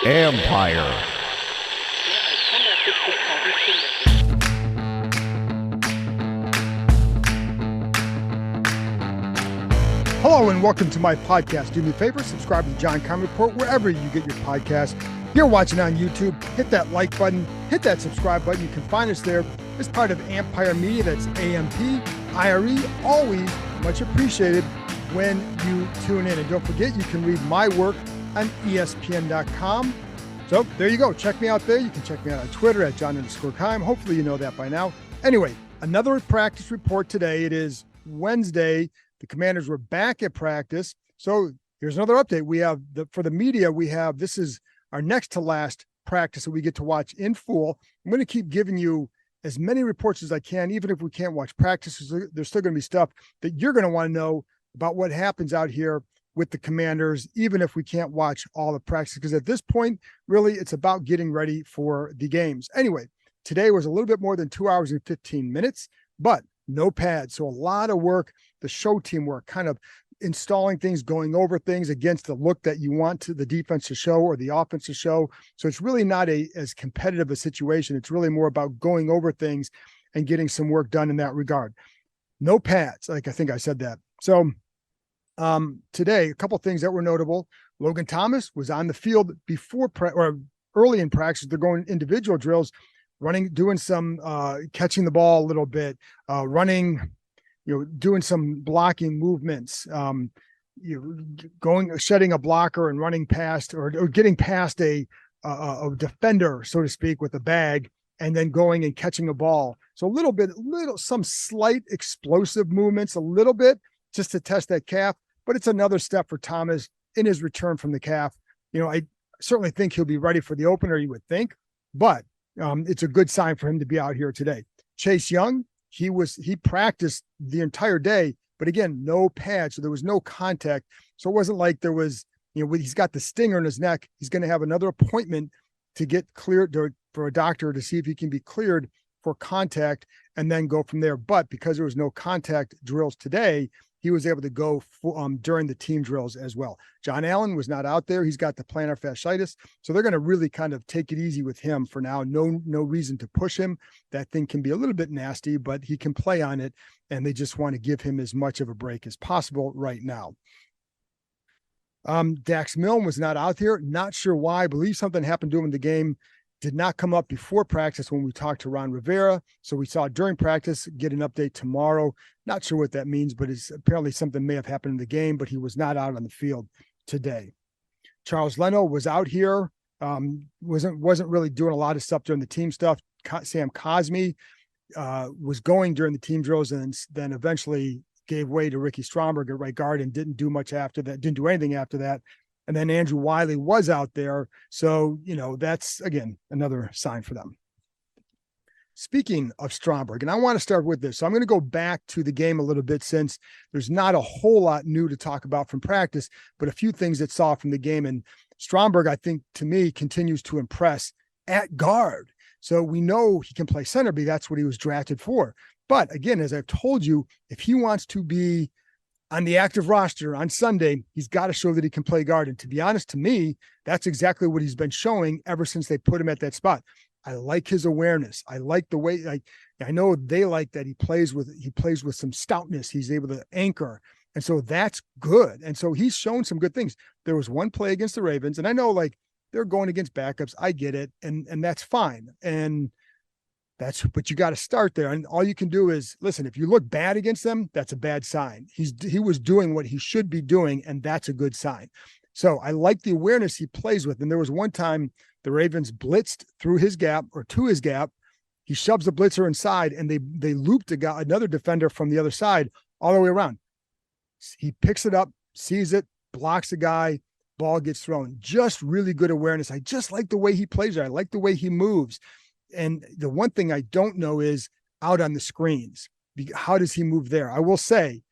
Empire. Hello and welcome to my podcast. Do me a favor, subscribe to the John Conn Report wherever you get your podcast. If you're watching on YouTube, hit that like button, hit that subscribe button. You can find us there as part of Empire Media. That's AMPIRE. Always much appreciated when you tune in. And don't forget, you can read my work on ESPN.com. So there you go. Check me out there. You can check me out on Twitter at John_Keim. Hopefully you know that by now. Anyway, another practice report today. It is Wednesday. The Commanders were back at practice. So here's another update. We have for the media, this is our next to last practice that we get to watch in full. I'm going to keep giving you as many reports as I can, even if we can't watch practices. There's still going to be stuff that you're going to want to know about what happens out here with the Commanders, even if we can't watch all the practices, because at this point, really, it's about getting ready for the games. Anyway, today was a little bit more than 2 hours and 15 minutes, but no pads. So a lot of work, the show team work, kind of installing things, going over things against the look that you want the defense to show or the offense to show. So it's really not as competitive a situation. It's really more about going over things and getting some work done in that regard. No pads. Like I think I said that. So today, a couple of things that were notable. Logan Thomas was on the field or early in practice. They're going individual drills, doing some catching the ball a little bit, running, doing some blocking movements, shedding a blocker and running past or getting past a defender, so to speak, with a bag, and then going and catching a ball. So some slight explosive movements, a little bit just to test that calf, but it's another step for Thomas in his return from the calf. I certainly think he'll be ready for the opener, you would think, but it's a good sign for him to be out here today. Chase Young, he practiced the entire day, but again, no pads, so there was no contact. So it wasn't like there was, he's got the stinger in his neck. He's going to have another appointment to get cleared for a doctor to see if he can be cleared for contact and then go from there. But because there was no contact drills today, he was able to go during the team drills as well. John Allen was not out there. He's got the plantar fasciitis. So they're going to really kind of take it easy with him for now. No reason to push him. That thing can be a little bit nasty, but he can play on it. And they just want to give him as much of a break as possible right now. Dax Milne was not out there. Not sure why. I believe something happened to him in the game. Did not come up before practice when we talked to Ron Rivera. So we saw during practice, get an update tomorrow. Not sure what that means, but it's apparently something may have happened in the game, but he was not out on the field today. Charles Leno was out here. Wasn't really doing a lot of stuff during the team stuff. Sam Cosmi was going during the team drills and then eventually gave way to Ricky Stromberg at right guard and didn't do much after that, didn't do anything after that. And then Andrew Wiley was out there. So, that's, again, another sign for them. Speaking of Stromberg, and I want to start with this. So I'm going to go back to the game a little bit since there's not a whole lot new to talk about from practice, but a few things that saw from the game. And Stromberg, I think, to me, continues to impress at guard. So we know he can play center, but that's what he was drafted for. But again, as I've told you, if he wants to be on the active roster on Sunday, he's got to show that he can play guard. And to be honest, to me, that's exactly what he's been showing ever since they put him at that spot. I like his awareness. I like the way, I know they like that he plays with some stoutness. He's able to anchor. And so that's good. And so he's shown some good things. There was one play against the Ravens, and I know they're going against backups. I get it. And that's fine. But you got to start there. And all you can do is listen, if you look bad against them, that's a bad sign. He was doing what he should be doing, and that's a good sign. So I like the awareness he plays with. And there was one time the Ravens blitzed through his gap or to his gap. He shoves the blitzer inside and they looped another defender from the other side all the way around. He picks it up, sees it, blocks the guy, ball gets thrown. Just really good awareness. I just like the way he plays there. I like the way he moves. And the one thing I don't know is out on the screens. How does he move there? I will say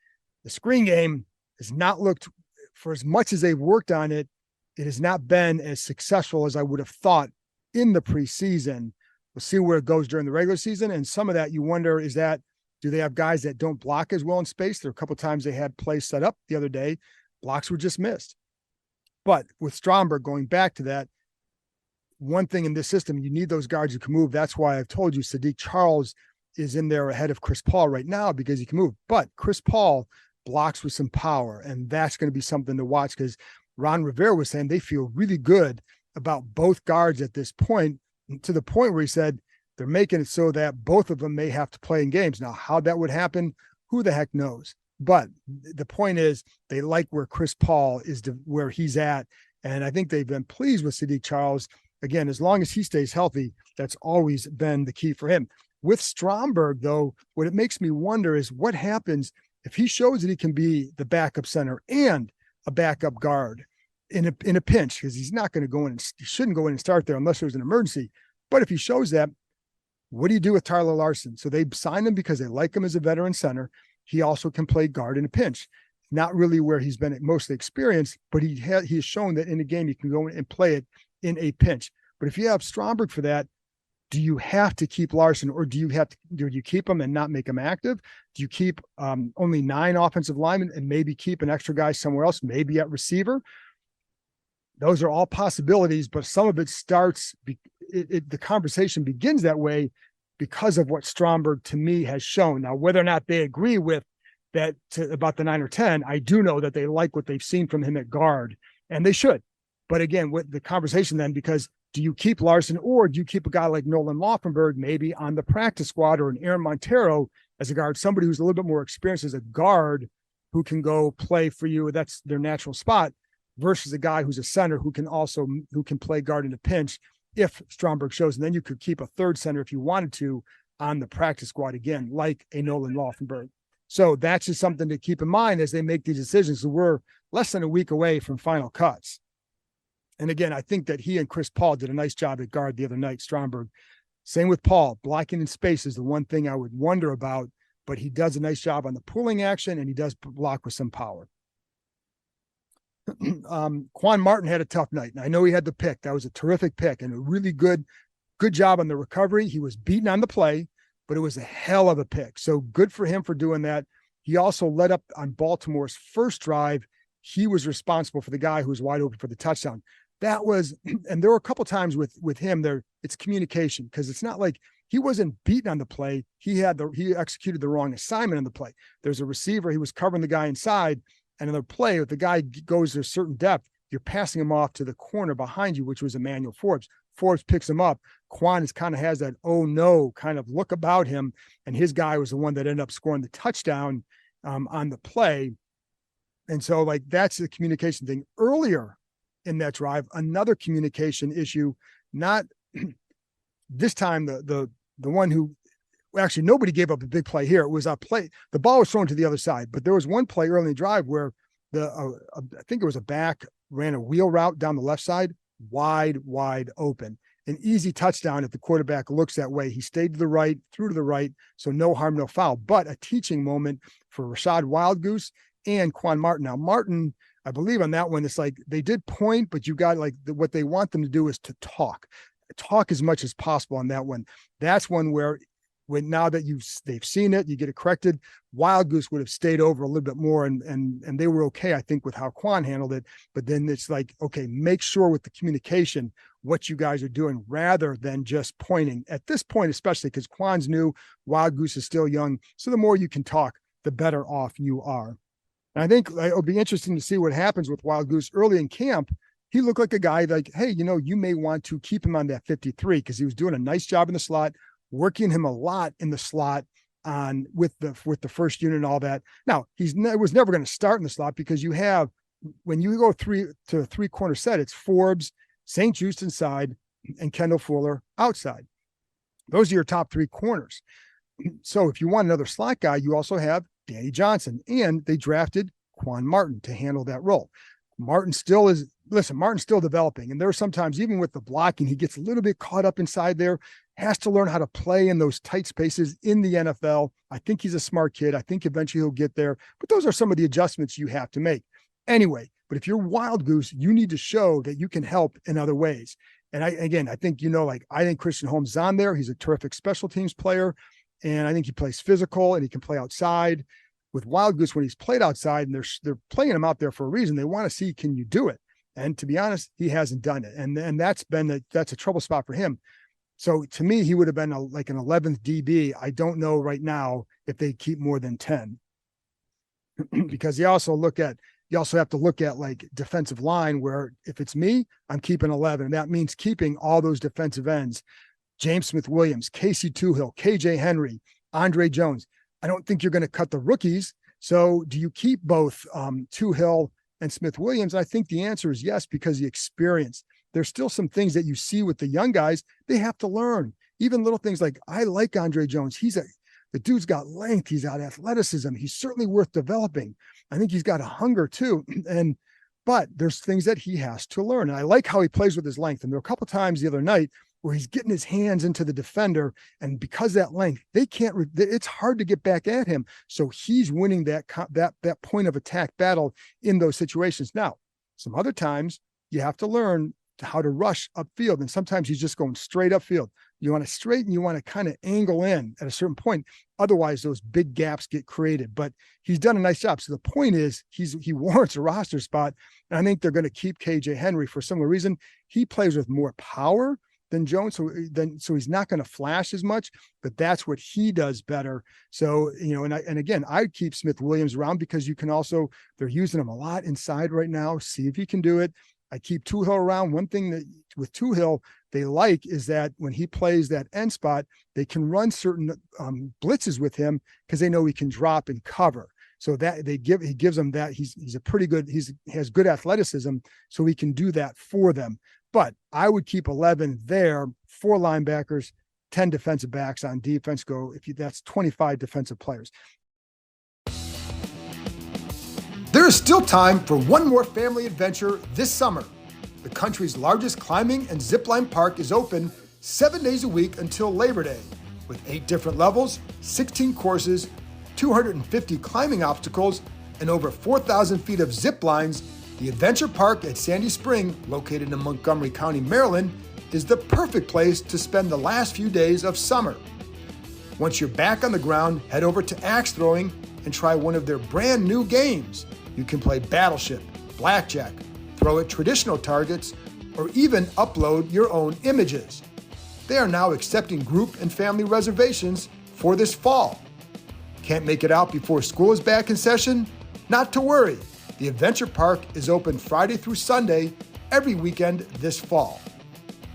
the screen game has not looked, for as much as they've worked on it, it has not been as successful as I would have thought in the preseason. We'll see where it goes during the regular season. And some of that you wonder, do they have guys that don't block as well in space? There are a couple of times they had plays set up the other day. Blocks were just missed. But with Stromberg, going back to that, one thing in this system, you need those guards who can move. That's why I've told you Sadiq Charles is in there ahead of Chris Paul right now because he can move. But Chris Paul blocks with some power, and that's going to be something to watch because Ron Rivera was saying they feel really good about both guards at this point, to the point where he said they're making it so that both of them may have to play in games. Now, how that would happen, who the heck knows? But the point is they like where Chris Paul is, where he's at. And I think they've been pleased with Sadiq Charles. Again, as long as he stays healthy, that's always been the key for him. With Stromberg, though, what it makes me wonder is what happens if he shows that he can be the backup center and a backup guard in a pinch, because he's not going to go in, he shouldn't go in and start there unless there's an emergency. But if he shows that, what do you do with Tyler Larson? So they signed him because they like him as a veteran center. He also can play guard in a pinch. Not really where he's been mostly experienced, but he has shown that in a game he can go in and play it in a pinch. But if you have Stromberg for that, do you have to keep Larson, or do you keep him and not make him active? Do you keep only 9 offensive linemen and maybe keep an extra guy somewhere else, maybe at receiver? Those are all possibilities, but some of it starts, the conversation begins that way because of what Stromberg, to me, has shown. Now, whether or not they agree with that about the 9 or 10, I do know that they like what they've seen from him at guard, and they should. But again, with the conversation then, because do you keep Larson, or do you keep a guy like Nolan Laufenberg maybe on the practice squad, or an Aaron Montero as a guard, somebody who's a little bit more experienced as a guard who can go play for you? That's their natural spot, versus a guy who's a center who can play guard in a pinch if Stromberg shows. And then you could keep a third center if you wanted to on the practice squad again, like a Nolan Laufenberg. So that's just something to keep in mind as they make these decisions. So we're less than a week away from final cuts. And again, I think that he and Chris Paul did a nice job at guard the other night, Stromberg. Same with Paul. Blocking in space is the one thing I would wonder about, but he does a nice job on the pulling action, and he does block with some power. Quan Martin had a tough night, and I know he had the pick. That was a terrific pick and a really good job on the recovery. He was beaten on the play, but it was a hell of a pick. So good for him for doing that. He also led up on Baltimore's first drive. He was responsible for the guy who was wide open for the touchdown. That was, and there were a couple times with him there, it's communication, because it's not like he wasn't beaten on the play. He executed the wrong assignment on the play. There's a receiver, he was covering the guy inside, and another play, if the guy goes to a certain depth, you're passing him off to the corner behind you, which was Emmanuel Forbes. Forbes picks him up. Quan kind of has that, oh no, kind of look about him. And his guy was the one that ended up scoring the touchdown on the play. And so like, that's the communication thing. Earlier in that drive, another communication issue, not this time, the one who actually nobody gave up a big play here. It was a play. The ball was thrown to the other side, but there was one play early in the drive where I think it was a back ran a wheel route down the left side, wide open, an easy touchdown. If the quarterback looks that way, he stayed to the right, threw to the right. So no harm, no foul, but a teaching moment for Rashad Wildgoose and Quan Martin. Now Martin, I believe on that one, it's like they did point, but you got like what they want them to do is to talk as much as possible on that one. That's one where now that they've seen it, you get it corrected. Wildgoose would have stayed over a little bit more, and they were okay, I think, with how Quan handled it. But then it's like, okay, make sure with the communication what you guys are doing rather than just pointing. At this point, especially because Quan's new, Wildgoose is still young. So the more you can talk, the better off you are. And I think it'll be interesting to see what happens with Wildgoose early in camp. He looked like a guy like, hey, you may want to keep him on that 53 because he was doing a nice job in the slot, working him a lot in the slot on with the first unit and all that. Now was never going to start in the slot because you have, when you go to a 3-corner set, it's Forbes, St. Just inside, and Kendall Fuller outside. Those are your top 3 corners. So if you want another slot guy, you also have Danny Johnson, and they drafted Quan Martin to handle that role. Martin's still developing. And there are sometimes, even with the blocking, he gets a little bit caught up inside there, has to learn how to play in those tight spaces in the NFL. I think he's a smart kid. I think eventually he'll get there, but those are some of the adjustments you have to make. Anyway, but if you're Wildgoose, you need to show that you can help in other ways. And I think, I think Christian Holmes is on there. He's a terrific special teams player. And I think he plays physical and he can play outside. With Wildgoose, when he's played outside, and they're playing him out there for a reason, they want to see, can you do it? And to be honest, he hasn't done it. And that's a trouble spot for him. So to me, he would have been like an 11th DB. I don't know right now if they keep more than 10 because you also have to look at like defensive line, where if it's me, I'm keeping 11. And that means keeping all those defensive ends, James Smith-Williams, Casey Toohill, KJ Henry, Andre Jones. I don't think you're going to cut the rookies. So do you keep both Toohill and Smith-Williams? I think the answer is yes, because the experience. There's still some things that you see with the young guys they have to learn. Even little things like, I like Andre Jones. The dude's got length. He's got athleticism. He's certainly worth developing. I think he's got a hunger too. But there's things that he has to learn. And I like how he plays with his length. And there were a couple of times the other night where he's getting his hands into the defender. And because that length, it's hard to get back at him. So he's winning that point of attack battle in those situations. Now, some other times you have to learn how to rush upfield. And sometimes he's just going straight upfield. You want to straighten, you want to kind of angle in at a certain point. Otherwise, those big gaps get created. But he's done a nice job. So the point is, he warrants a roster spot. And I think they're going to keep KJ Henry for a similar reason. He plays with more power than Jones. So he's not going to flash as much, but that's what he does better. So, and again, I'd keep Smith-Williams around because they're using him a lot inside right now. See if he can do it. I keep Toohill around. One thing that with Toohill they like is that when he plays that end spot, they can run certain blitzes with him because they know he can drop and cover. So that he gives them that. He's a pretty good. He has good athleticism, so he can do that for them. But I would keep 11 there, 4 linebackers, 10 defensive backs on defense. That's 25 defensive players. There is still time for one more family adventure this summer. The country's largest climbing and zipline park is open 7 days a week until Labor Day, with 8 different levels, 16 courses, 250 climbing obstacles, and over 4,000 feet of zip lines. The Adventure Park at Sandy Spring, located in Montgomery County, Maryland, is the perfect place to spend the last few days of summer. Once you're back on the ground, head over to Axe Throwing and try one of their brand new games. You can play Battleship, Blackjack, throw at traditional targets, or even upload your own images. They are now accepting group and family reservations for this fall. Can't make it out before school is back in session? Not to worry. The Adventure Park is open Friday through Sunday every weekend this fall.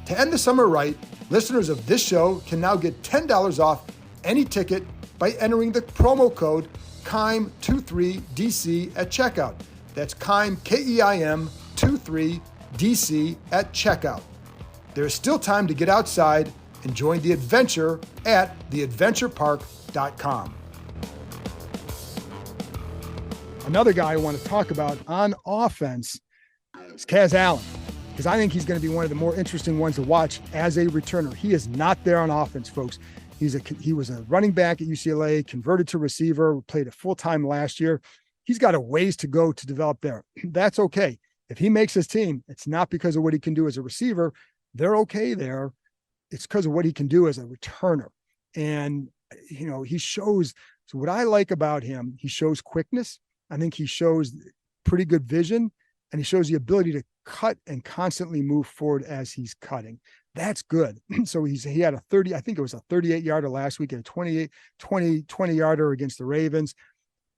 To end the summer right, listeners of this show can now get $10 off any ticket by entering the promo code KEIM23DC at checkout. That's KEIM, KEIM 23DC at checkout. There is still time to get outside and join the adventure at theadventurepark.com. Another guy I want to talk about on offense is Kaz Allen, because I think he's going to be one of the more interesting ones to watch as a returner. He is not there on offense, folks. He was a running back at UCLA, converted to receiver, played it full-time last year. He's got a ways to go to develop there. That's okay. If he makes his team, it's not because of what he can do as a receiver. They're okay there. It's because of what he can do as a returner. And, he shows, so what I like about him, he shows quickness. I think he shows pretty good vision, and he shows the ability to cut and constantly move forward as he's cutting. That's good. So he had a 38-yarder last week, and a 20-yarder against the Ravens.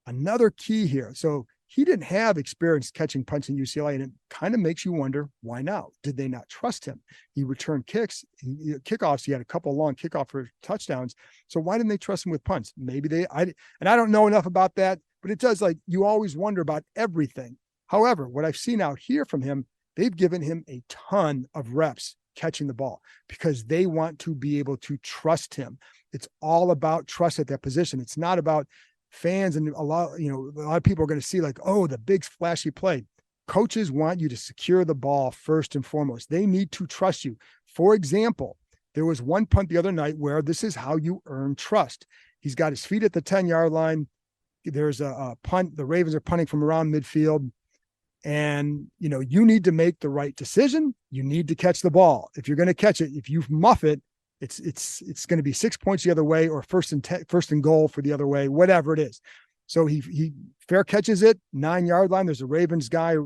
Another key here. So he didn't have experience catching punts in UCLA, and it kind of makes you wonder, why now? Did they not trust him? He returned kickoffs. He had a couple of long kickoff for touchdowns. So why didn't they trust him with punts? Maybe I don't know enough about that, but it does, you always wonder about everything. However, what I've seen out here from him, they've given him a ton of reps catching the ball because they want to be able to trust him. It's all about trust at that position. It's not about fans, and a lot of people are going to see the big flashy play. Coaches want you to secure the ball first and foremost. They need to trust you. For example, there was one punt the other night where this is how you earn trust. He's got his feet at the 10-yard line. There's a punt. The Ravens are punting from around midfield. And, you need to make the right decision. You need to catch the ball. If you're going to catch it, if you muff it, it's going to be 6 points the other way, or first and goal for the other way, whatever it is. So he fair catches it, 9-yard line. There's a Ravens guy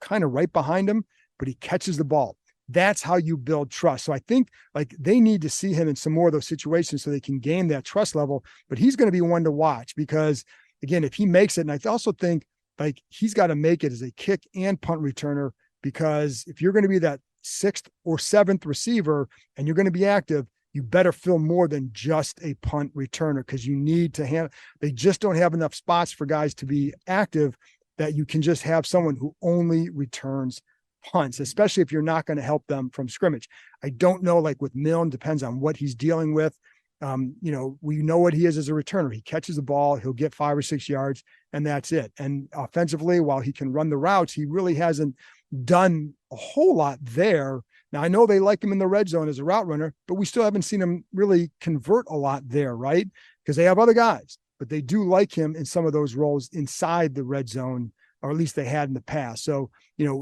kind of right behind him. but he catches the ball. That's how you build trust. So I think like they need to see him in some more of those situations so they can gain that trust level. But he's going to be one to watch because, again, if he makes it, and I also think like he's got to make it as a kick and punt returner, because if you're going to be that sixth or seventh receiver and you're going to be active, you better fill more than just a punt returner because you need to handle. They just don't have enough spots for guys to be active that you can just have someone who only returns punts, especially if you're not going to help them from scrimmage. I don't know, like with Milne, depends on what he's dealing with. We know what he is as a returner. He catches the ball, he'll get 5 or 6 yards, and that's it. And offensively, while he can run the routes, he really hasn't done a whole lot there. Now, I know they like him in the red zone as a route runner, but we still haven't seen him really convert a lot there, right? Because they have other guys, but they do like him in some of those roles inside the red zone, or at least they had in the past. So,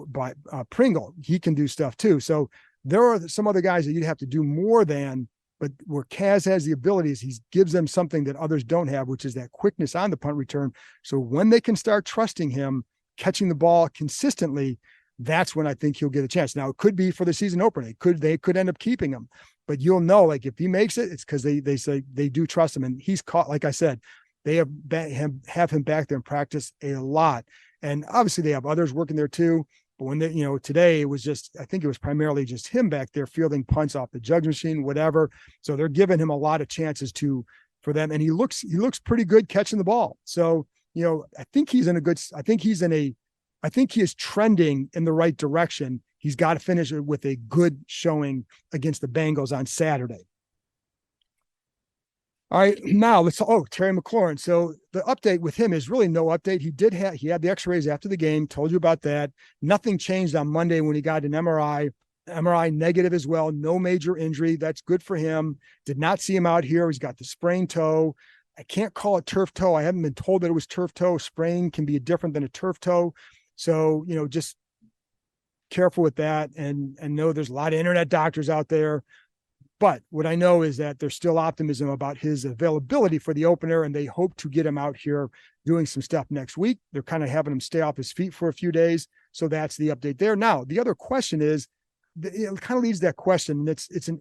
by Pringle, he can do stuff too. So there are some other guys that you'd have to do more than, but where Kaz has the abilities, he gives them something that others don't have, which is that quickness on the punt return. So when they can start trusting him, catching the ball consistently, that's when I think he'll get a chance. Now it could be for the season opener. They could end up keeping him, but you'll know, like if he makes it, it's because they say they do trust him. And he's caught, like I said, they have him back there in practice a lot. And obviously they have others working there too. But when they, today it was just, I think it was primarily just him back there fielding punts off the jugs machine, whatever. So they're giving him a lot of chances for them. And he looks pretty good catching the ball. So, I think he is trending in the right direction. He's got to finish it with a good showing against the Bengals on Saturday. All right, now Terry McLaurin. So the update with him is really no update. He had the x-rays after the game, told you about that. Nothing changed on Monday when he got an MRI negative as well. No major injury. That's good for him. Did not see him out here. He's got the sprained toe. I can't call it turf toe. I haven't been told that it was turf toe. Sprain can be different than a turf toe. So, just careful with that. And know there's a lot of internet doctors out there. But what I know is that there's still optimism about his availability for the opener, and they hope to get him out here doing some stuff next week. They're kind of having him stay off his feet for a few days. So that's the update there. Now, the other question is, it kind of leads to that question. It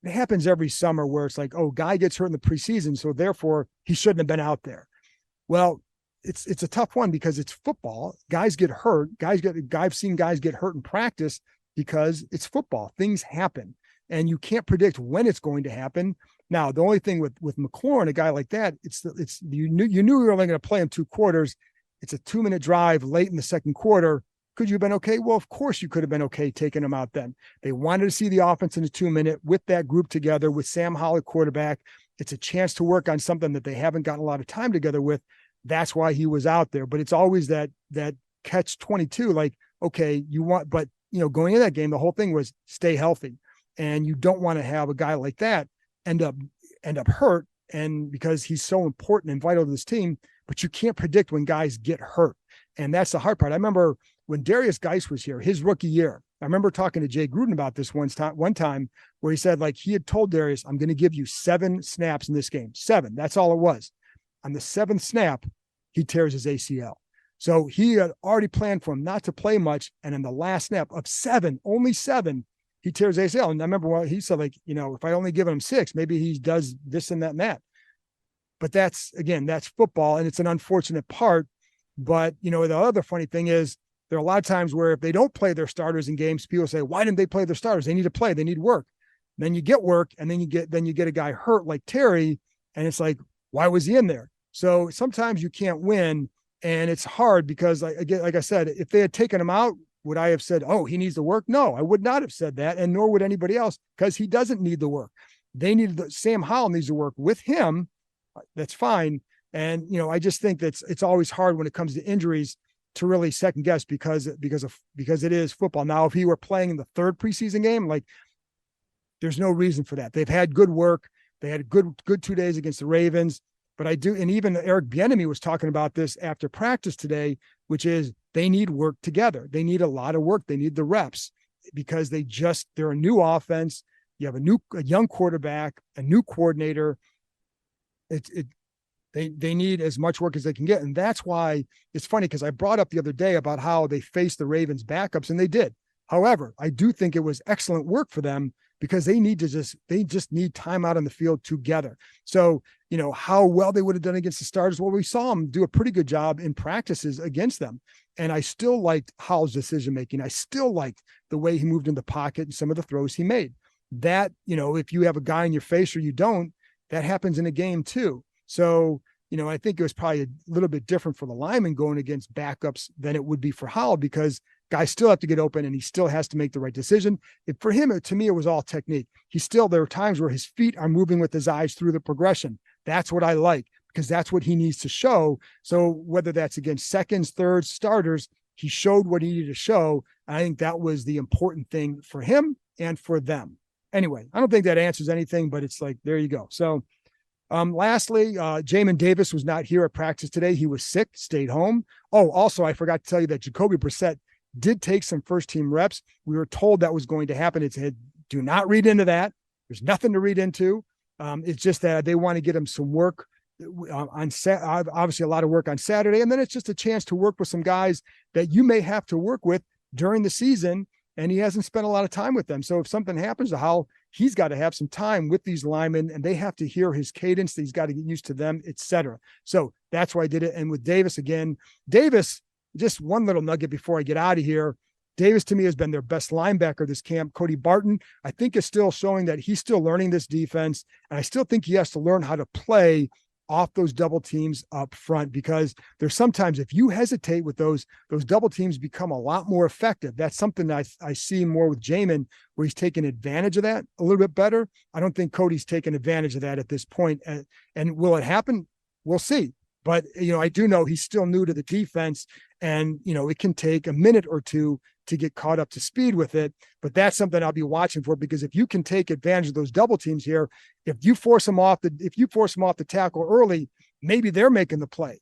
happens every summer where it's like, oh, guy gets hurt in the preseason, so therefore he shouldn't have been out there. Well, it's a tough one because it's football. Guys get hurt. I've seen guys get hurt in practice because it's football. Things happen. And you can't predict when it's going to happen. Now, the only thing with McLaurin, a guy like that, you knew you were only going to play him 2 quarters. It's a 2-minute drive late in the second quarter. Could you have been okay? Well, of course you could have been okay taking him out then. They wanted to see the offense in a 2-minute with that group together with Sam Howell quarterback. It's a chance to work on something that they haven't gotten a lot of time together with. That's why he was out there. But it's always that catch-22, like, okay, but going into that game, the whole thing was stay healthy. And you don't want to have a guy like that end up hurt, and because he's so important and vital to this team, but you can't predict when guys get hurt. And that's the hard part. I remember when Darius Geis was here, his rookie year, I remember talking to Jay Gruden about this one time where he said, like, he had told Darius, I'm going to give you 7 snaps in this game. 7. That's all it was. On the 7th snap, he tears his ACL. So he had already planned for him not to play much. And in the last snap of 7, only 7, he tears ACL. And I remember he said, like, if I only give him 6, maybe he does this and that and that. But that's football, and it's an unfortunate part. But, the other funny thing is there are a lot of times where if they don't play their starters in games, people say, why didn't they play their starters? They need to play. They need work. Then you get work, and then you get a guy hurt like Terry, and it's like, why was he in there? So sometimes you can't win, and it's hard because, like I said, if they had taken him out, would I have said, oh, he needs to work? No, I would not have said that, and nor would anybody else, because he doesn't need the work. Sam Howell needs to work with him. That's fine. And, I just think it's always hard when it comes to injuries to really second guess because it is football. Now, if he were playing in the 3rd preseason game, like, there's no reason for that. They've had good work. They had a good 2 days against the Ravens. But and even Eric Bieniemy was talking about this after practice today, which is they need work together. They need a lot of work. They need the reps because they're a new offense. You have a young quarterback, a new coordinator. They need as much work as they can get. And that's why it's funny, because I brought up the other day about how they faced the Ravens backups, and they did. However, I do think it was excellent work for them because they just need time out on the field together. So, how well they would have done against the starters. Well, we saw them do a pretty good job in practices against them. And I still liked Howell's decision-making. I still liked the way he moved in the pocket and some of the throws he made. That, if you have a guy in your face or you don't, that happens in a game too. So, I think it was probably a little bit different for the lineman going against backups than it would be for Howell, because guys still have to get open and he still has to make the right decision. For him, to me, it was all technique. There are times where his feet are moving with his eyes through the progression. That's what I like, because that's what he needs to show. So whether that's against seconds, thirds, starters, he showed what he needed to show. And I think that was the important thing for him and for them. Anyway, I don't think that answers anything, but it's like, there you go. So lastly, Jamin Davis was not here at practice today. He was sick, stayed home. Oh, also, I forgot to tell you that Jacoby Brissett did take some first team reps. We were told that was going to happen. It said, do not read into that. There's nothing to read into. It's just that they want to get him some work obviously a lot of work on Saturday. And then it's just a chance to work with some guys that you may have to work with during the season. And he hasn't spent a lot of time with them. So if something happens to Howell, he's got to have some time with these linemen, and they have to hear his cadence. He's got to get used to them, etc. So that's why I did it. And with Davis again, just one little nugget before I get out of here. Davis, to me, has been their best linebacker this camp. Cody Barton, I think, is still showing that he's still learning this defense. And I still think he has to learn how to play off those double teams up front, because there's sometimes, if you hesitate with those double teams become a lot more effective. That's something I see more with Jamin, where he's taking advantage of that a little bit better. I don't think Cody's taken advantage of that at this point. And will it happen? We'll see. But, I do know he's still new to the defense, and, it can take a minute or two to get caught up to speed with it. But that's something I'll be watching for, because if you can take advantage of those double teams here, if you force them off the tackle early, maybe they're making the play.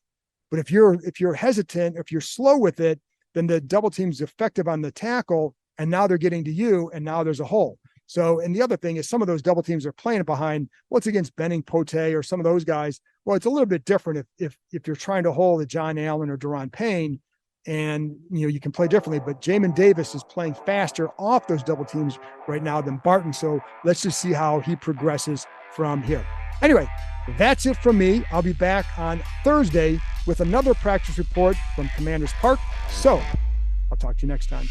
But if you're hesitant, if you're slow with it, then the double team's effective on the tackle, and now they're getting to you, and now there's a hole. So, and the other thing is, some of those double teams are playing behind what's against Benning, Pote, or some of those guys. Well, it's a little bit different if you're trying to hold a John Allen or Daron Payne, and you can play differently. But Jamin Davis is playing faster off those double teams right now than Barton. So let's just see how he progresses from here. Anyway, that's it from me. I'll be back on Thursday with another practice report from Commanders Park. So I'll talk to you next time.